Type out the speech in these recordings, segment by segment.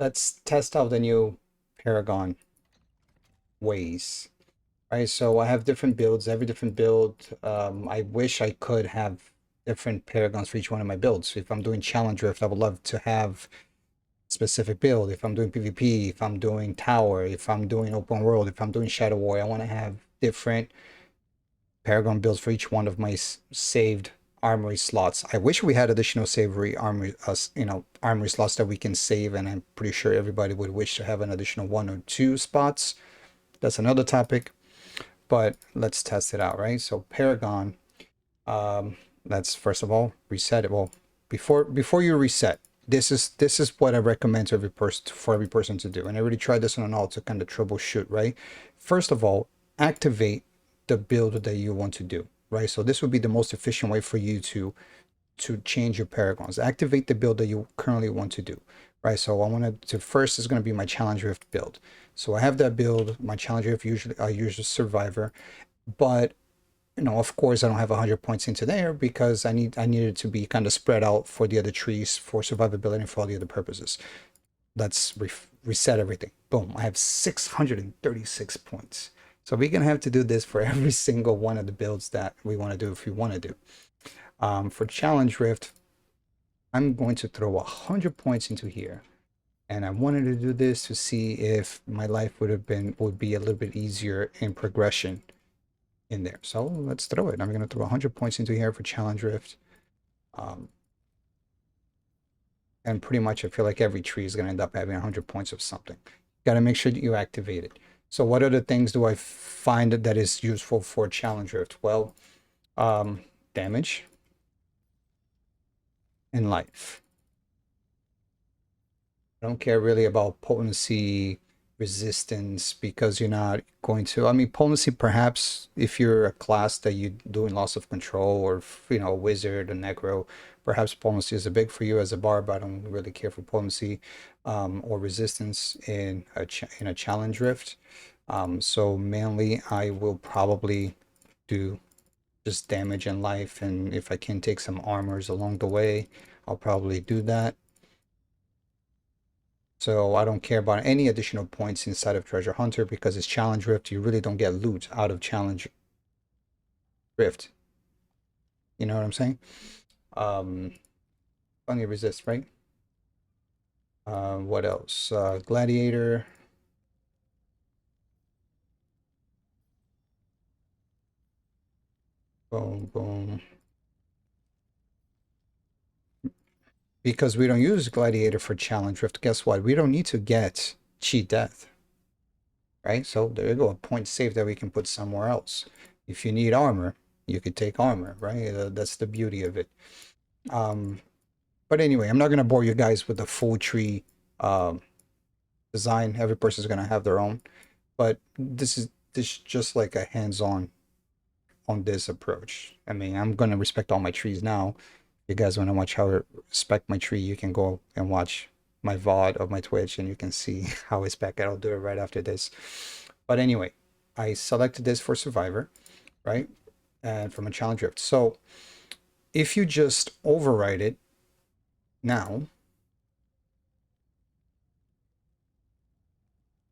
let's test out the new Paragon ways. Right, so I have different builds. Every different build, I wish I could have different Paragons for each one of my builds. If I'm doing Challenge Rift, I would love to have specific build. If I'm doing PvP, if I'm doing Tower, if I'm doing Open World, if I'm doing Shadow War, I want to have different Paragon builds for each one of my saved armory slots. I wish we had additional savory armory, armory slots that we can save, and I'm pretty sure everybody would wish to have an additional 1 or 2 spots. That's another topic, but let's test it out, right? So Paragon, let's first of all reset it. Well, before you reset, this is what I recommend to every person for every person to do. And I already tried this on an alt to kind of troubleshoot, right? First of all, activate the build that you want to do, right? So this would be the most efficient way for you to change your paragons. Activate the build that you currently want to do, right? So I want to first is going to be my challenge rift build. So I have that build. My challenge rift usually I use a survivor, but of course, I don't have 100 points into there because I needed to be kind of spread out for the other trees for survivability and for all the other purposes. Let's reset everything. Boom! I have 636 points. So we're gonna have to do this for every single one of the builds that we want to do if we want to do. For Challenge Rift, I'm going to throw 100 points into here, and I wanted to do this to see if my life would be a little bit easier in progression in there. So let's throw it. I'm going to throw 100 points into here for Challenge Rift. And pretty much I feel like every tree is going to end up having 100 points of something. Got to make sure that you activate it. So what other things do I find that is useful for Challenge Rift? Well, damage and life. I don't care really about potency, resistance, because you're not going to. I mean, potency perhaps if you're a class that you're doing loss of control, or a wizard, a necro, perhaps potency is a big for you as a barb. I don't really care for potency or resistance in a challenge rift. So mainly I will probably do just damage and life, and if I can take some armors along the way, I'll probably do that. So I don't care about any additional points inside of Treasure Hunter because it's Challenge Rift. You really don't get loot out of Challenge Rift. You know what I'm saying? Only resist, right? What else? Gladiator. Boom, boom. Because we don't use Gladiator for Challenge Rift, guess what? We don't need to get Cheat Death. Right? So there you go, a point save that we can put somewhere else. If you need armor, you could take armor, right? That's the beauty of it. But anyway, I'm not going to bore you guys with the full tree design. Every person's going to have their own. But this is just like a hands-on on this approach. I mean, I'm going to respect all my trees now. If you guys want to watch how I respect my tree, you can go and watch my VOD of my Twitch and you can see how I respect it. I'll do it right after this. But anyway, I selected this for Survivor, right? And from a challenge rift. So if you just overwrite it now,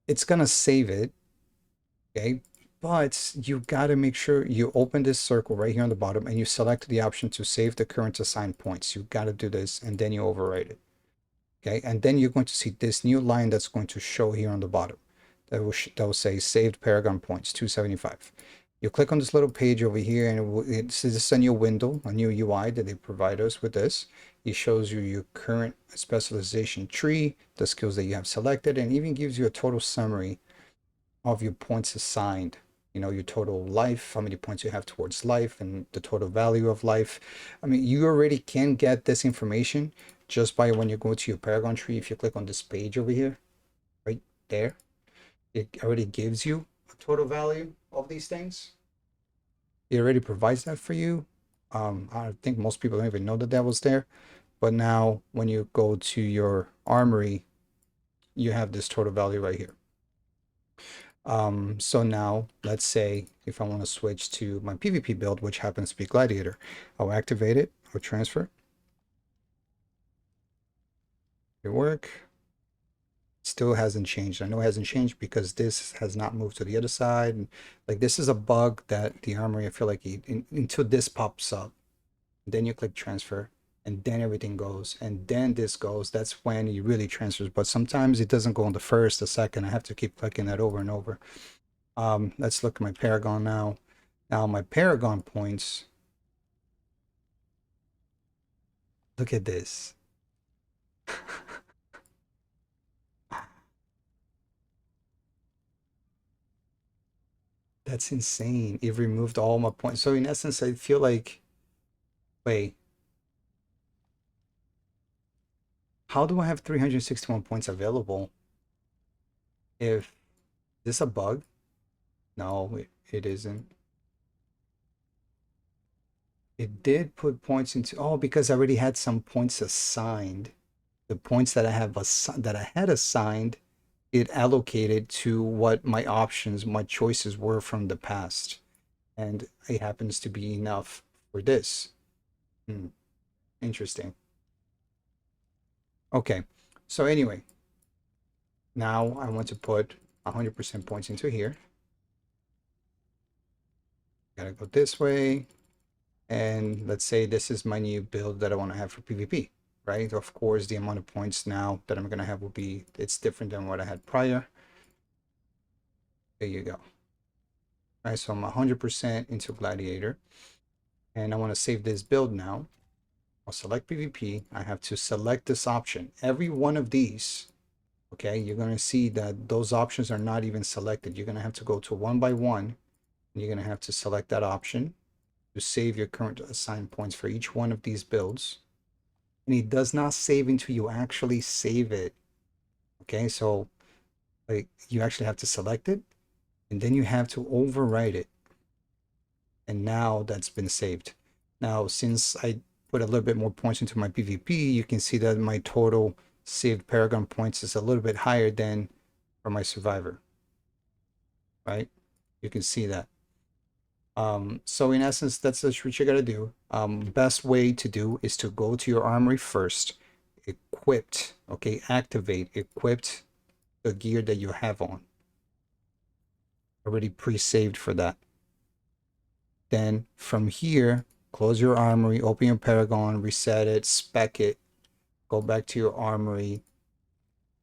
it's gonna save it, okay? But you gotta make sure you open this circle right here on the bottom and you select the option to save the current assigned points. You gotta do this and then you overwrite it, okay? And then you're going to see this new line that's going to show here on the bottom. That will say saved Paragon points 275. You click on this little page over here and it's a new window, a new UI that they provide us with this. It shows you your current specialization tree, the skills that you have selected, and even gives you a total summary of your points assigned. Your total life, how many points you have towards life, and the total value of life. I mean, you already can get this information just by when you go to your Paragon tree. If you click on this page over here, right there, it already gives you a total value of these things. It already provides that for you. I think most people don't even know that that was there. But now when you go to your armory, you have this total value right here. So now let's say if I want to switch to my PvP build, which happens to be Gladiator, I'll activate it or transfer. It work. Still hasn't changed. I know it hasn't changed because this has not moved to the other side. And, like this is a bug that the armory, I feel like until this pops up, then you click transfer and then everything goes and then this goes. That's when it really transfers. But sometimes it doesn't go on the first, the second. I have to keep clicking that over and over. Let's look at my Paragon now. Now my Paragon points, look at this. That's insane. It removed all my points. So in essence, I feel like, wait, how do I have 361 points available if this a bug? No, it isn't. It did put points into, oh, because I already had some points assigned. The points that I have that I had assigned, it allocated to what my options, my choices were from the past. And it happens to be enough for this. Hmm, interesting. Okay. So anyway, now I want to put 100% points into here. Gotta go this way. And let's say this is my new build that I want to have for PvP, right? Of course, the amount of points now that I'm going to have will be, it's different than what I had prior. There you go. All right, so I'm 100% into Gladiator. And I want to save this build now. I'll select PvP. I have to select this option. Every one of these, okay, you're going to see that those options are not even selected. You're going to have to go to one by one. And you're going to have to select that option to save your current assigned points for each one of these builds. And it does not save until you actually save it. Okay, so like you actually have to select it and then you have to overwrite it. And now that's been saved. Now, since I put a little bit more points into my PvP, you can see that my total saved Paragon points is a little bit higher than for my Survivor, right? You can see that. So in essence, that's what you gotta do. Best way to do is to go to your armory first, equipped, okay, activate, equipped the gear that you have on. Already pre-saved for that. Then from here, close your armory, open your Paragon, reset it, spec it, go back to your armory,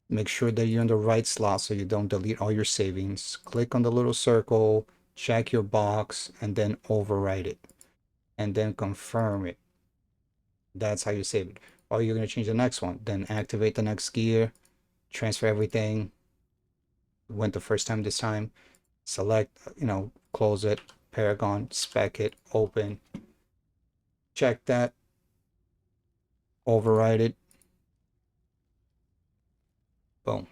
make sure that you're in the right slot so you don't delete all your savings. Click on the little circle, check your box, and then overwrite it. And then confirm it. That's how you save it. Or you're going to change the next one. Then activate the next gear, transfer everything. Went the first time this time. Select, close it, Paragon, spec it, open. Check that, override it. Boom.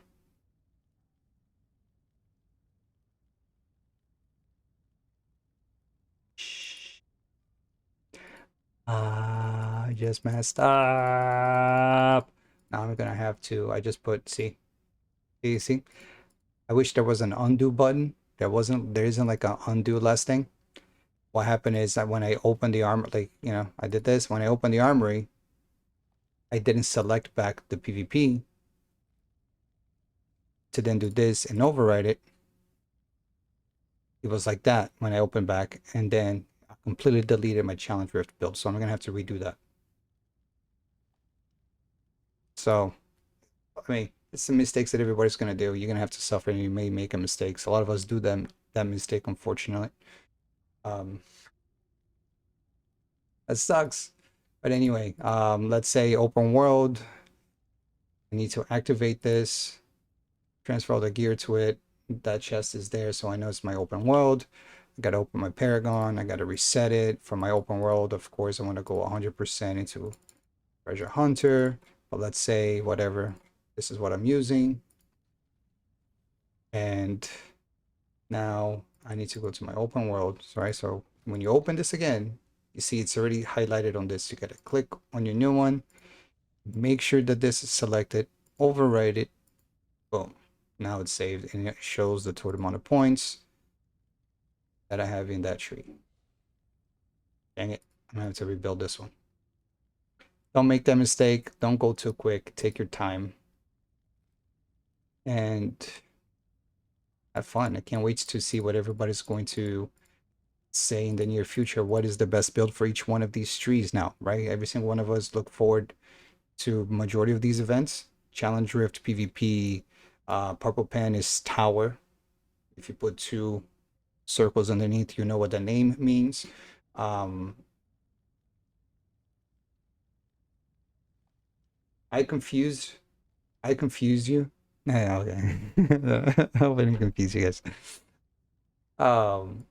I just messed up. Now I'm gonna have to, I just put, see, I wish there was an undo button. There isn't like an undo last thing. What happened is that when I opened the armor, like, I did this, when I opened the armory, I didn't select back the PvP to then do this and override it. It was like that when I opened back, and then I completely deleted my challenge rift build. So I'm gonna have to redo that. So, I mean, it's some mistakes that everybody's gonna do. You're gonna have to suffer, and you may make a mistake. A lot of us do that mistake, unfortunately. Um, that sucks. But anyway, let's say open world. I need to activate this, transfer all the gear to it. That chest is there, so I know it's my open world. I gotta open my Paragon. I gotta reset it for my open world. Of course, I want to go 100% into Treasure Hunter. But let's say whatever. This is what I'm using. And now I need to go to my open world, right? So when you open this again, you see it's already highlighted on this. You gotta click on your new one. Make sure that this is selected. Overwrite it. Boom. Now it's saved and it shows the total amount of points that I have in that tree. Dang it. I'm gonna have to rebuild this one. Don't make that mistake. Don't go too quick. Take your time. and have fun. I can't wait to see what everybody's going to say in the near future. What is the best build for each one of these trees now, right? Every single one of us look forward to majority of these events. Challenge Rift, PvP, Purple Pen is Tower. If you put two circles underneath, you know what the name means. Um, I confused I confused you. Yeah, okay. I hope I didn't confuse you guys. Um,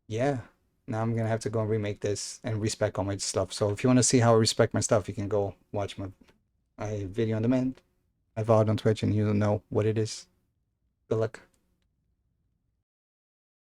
yeah. Now I'm gonna have to go and remake this and respec all my stuff. So if you want to see how I respect my stuff, you can go watch my video on demand. I VOD on Twitch and you'll know what it is. Good luck.